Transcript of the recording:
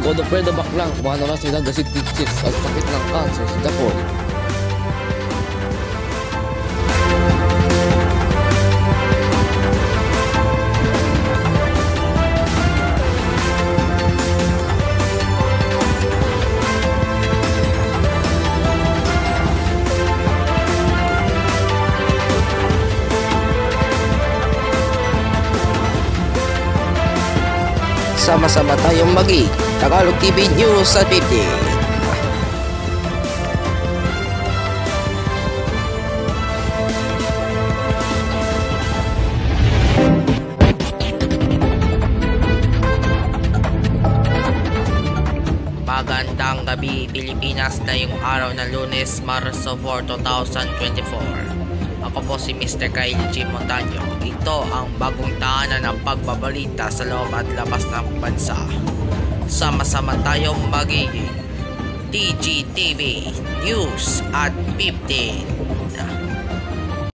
Godofredo Baclang, umanawas nila Dasit Teachers at sakit ng cancer sa Japon. Sama-sama tayong Tagalog TV News at 50. Magandang gabi Pilipinas, na yung araw ng Lunes, Marso 4, 2024. Ako po si Mr. Kyle G. Montaño. Ito ang bagong tahanan ng pagbabalita sa loob at labas ng bansa. Sama-sama tayong magiging DGTV News at 15.